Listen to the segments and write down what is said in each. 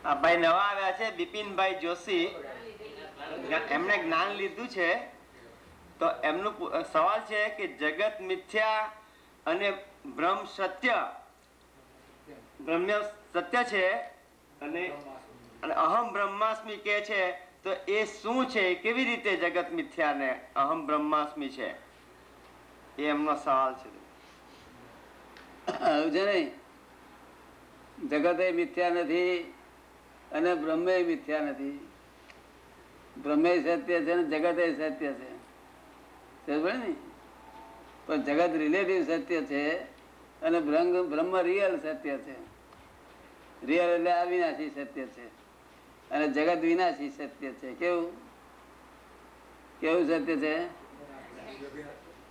આ ભાઈ નવા આવ્યા છે બિપિનભાઈ જોશી, એમણે જ્ઞાન લીધું છે. તો એમનો સવાલ છે કે જગત મિથ્યા અને બ્રહ્મ સત્ય, બ્રહ્મ સત્ય છે અને અહમ બ્રહ્માસ્મિ કે છે, તો એ શું છે? કેવી રીતે જગત મિથ્યા ને અહમ બ્રહ્માસ્મિ છે? એ એમનો સવાલ છે. જગત એ મિથ્યા નથી અને બ્રહ્મ એ મિથ્યા નથી. બ્રહ્મ સત્ય છે ને જગત એ સત્ય છે, ને? પણ જગત રિલેટિવ સત્ય છે અને બ્રહ્મ રિયલ સત્ય છે. રિયલ એટલે અવિનાશી સત્ય છે અને જગત વિનાશી સત્ય છે. કેવું કેવું સત્ય છે?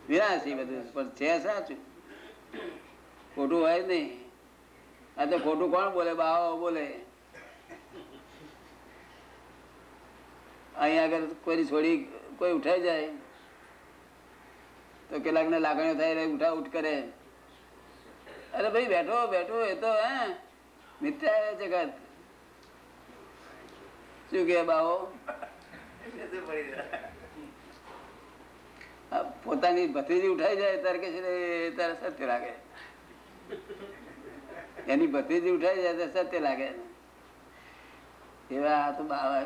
વિનાશી બધું, પણ છે સાચું, ખોટું હોય નહીં. આ તો ખોટું કોણ બોલે? બાવો બોલે. અહીંયા આગળ કોઈ છોડી કોઈ ઉઠાઈ જાય તો કેટલાક ને લાગણીઓ થાય, ઉઠા ઉઠ કરે. અરે ભાઈ બેઠો બેઠો, એ તો મિથ્યા જગત. શું કે બાવો? પોતાની ભત્રીજી ઉઠાઈ જાય ત્યારે કે છે તારે સત્ય લાગે, એની ભત્રીજી ઉઠાઈ જાય તો સત્ય લાગે. એવા આ તો બાવા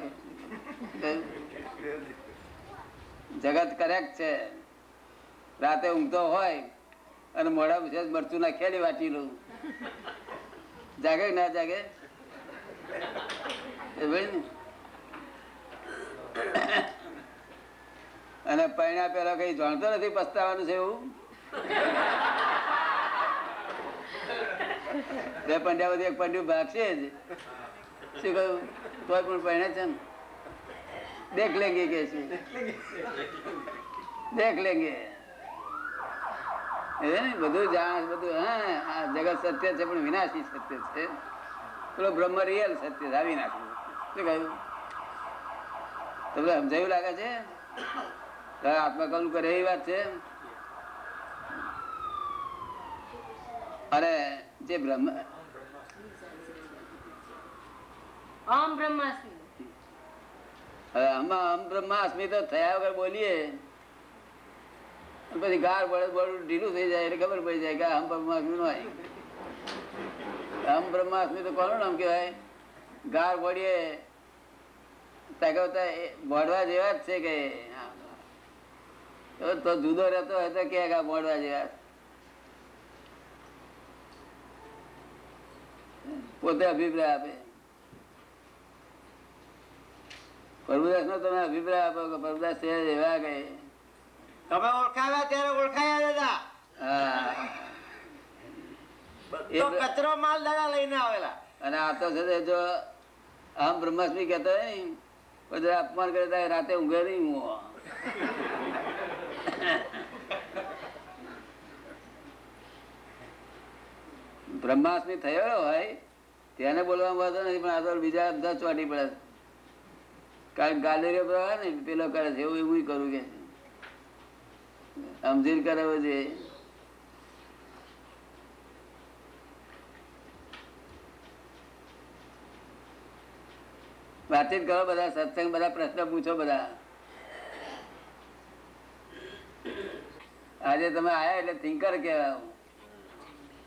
જગત કરેક્ટ છે. રાતે ઊંઘતો હોય અને મોડા પૂછે મરચું ના ખેડી વાટી લઉં, જાગે ના જાગે? અને પૈણા પેલા કઈ જાણતો નથી પસ્તાવાનું છે એવું? બે પંડ્યા બધી એક પંડ્યું ભાગશે જ. શું કહ્યું? તોય પણ પૈણા છે ને દેખ લેંગે કે છે, દેખ લેંગે. બધું જાણ બધું. હા, જગત સત્ય છે પણ વિનાશી સત્ય છે. પેલો બ્રહ્મ રિયલ સત્ય છે, અવિનાશી. શું કહ્યું? તમને સમજાયું લાગે છે? આત્મકલ્પ કરે એવી વાત છે. અને જે બ્રહ્મ અહમ બ્રહ્માસ્મિ, અહમ બ્રહ્માસ્મિ તો થયા વગર બોલીએ પછી ગાર બળે બળું ઢીલું થઈ જાય એટલે ખબર પડી જાય કે અહમ બ્રહ્માસ્મિ નો હોય. અહમ બ્રહ્માસ્મિ તો કોનું નામ કહેવાય? ગાર બળીએ મોડવા જેવા જ છે કે તો જુદો રહેતો હોય તો કે મોડવા જેવા. પોતે અભિપ્રાય આપે. પ્રભુદાસ નો તમે અભિપ્રાય આપો કે પ્રભુદાસ છે એવા કે તમે ઓળખાવ્યા ત્યારે ઓળખાયા દાદા. કચરો માલ દાદા લઈને આવેલા. અને આ તો છે જો આમ બ્રહ્માસ્મિ કહેતો હોય ને પછી અપમાન કરે રાતે ઊંઘે નહીં. હું બ્રહ્માસ્મિ થયો હોય તેને બોલવામાં વાંધો નથી, પણ આ તો બીજા બધા ચોટી પડે. કારણ ગાલેરીઓ પર ને પેલો કરે છે એવું એવું કરું કે સમજીને કરાવો છે. વાતચીત કરો, બધા સત્સંગ, બધા પ્રશ્ન પૂછો. બધા આજે તમે આયા એટલે થિંકર કહેવાય,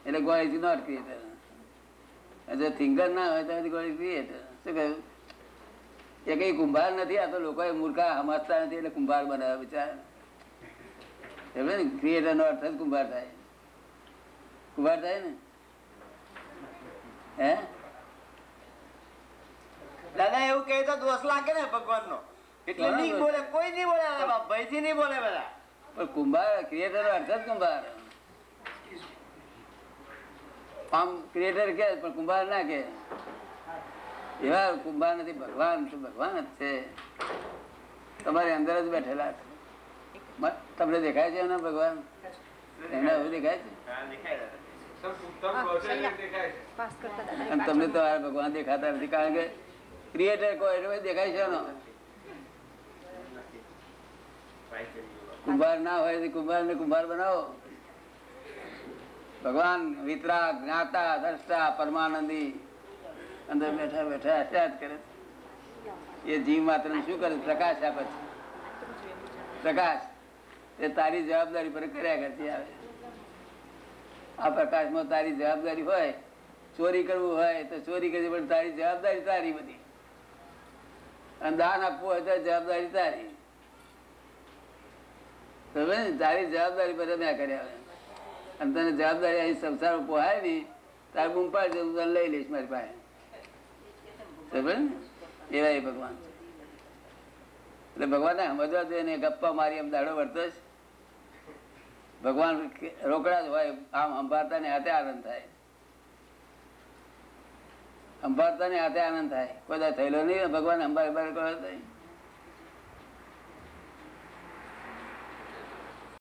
એટલે ગોડ ઇઝ નોટ ક્રિએટર. જો થિંકર ના હોય તો ગોડ ઇઝ ક્રિએટર. શું કહ્યું? એ કઈ કુંભાર નથી. આ તો લોકો મૂર્ખા સમજતા નથી એટલે કુંભાર બનાવે બિચારા. ને ક્રિએટર નો અર્થ જ કુંભાર થાય. કુંભાર થાય ને હે દાદા એવું કહે તો દોષ લાગે ને ભગવાન નો, એટલે નહીં બોલે, કોઈ નહીં બોલે, ભયથી નહીં બોલે બધા. પણ કુંભાર ક્રિએટર નો અર્થ જ કુંભાર. આમ ક્રિએટર કે પણ કુંભાર ના કે. એવા કુંભાર નથી. ભગવાન તો ભગવાન જ છે, તમારી અંદર જ બેઠેલા. તમને દેખાય છે એના ભગવાન? એમને હવે દેખાય છે? અને તમને તો આ ભગવાન દેખાતા નથી, કારણ કે ક્રિએટર કોઈ એટલે દેખાય છે એનો. કુંભાર ના હોય કુંભાર ને કુંભાર બનાવો. ભગવાન વિતરાગ, જ્ઞાતા, દ્રષ્ટા, પરમાનંદી અંદર બેઠા બેઠા હસ્યા જ કરે છે. એ જીવ માત્ર શું કરે? પ્રકાશ આપે છે. પ્રકાશ તે તારી જવાબદારી પર કર્યા કરતી આવે. આ પ્રકાશમાં તારી જવાબદારી હોય, ચોરી કરવું હોય તો ચોરી કરવી, પણ તારી જવાબદારી તારી બધી. અને દાન આપવું હોય તો જવાબદારી તારી. તારી જવાબદારી પર મેં કર્યા આવે. અને તને જવાબદારી અહીં સંસાર પોહાય ને તાર બૂમ પાડે હું તને લઈ લઈશ મારી પાસે. સમજે ને? એવા એ ભગવાન છે. એટલે ભગવાનને સમજવા જોઈએ ને. ગપ્પા મારી એમ દાડો વર્તો છે. ભગવાન રોકડા જ હોય. આમ સંભાળતા ને હાથે આનંદ થાય. સંભાળતા ને હાથે આનંદ થાય. કોઈ થયેલો નહીં ભગવાન સંભાળ કરો થાય.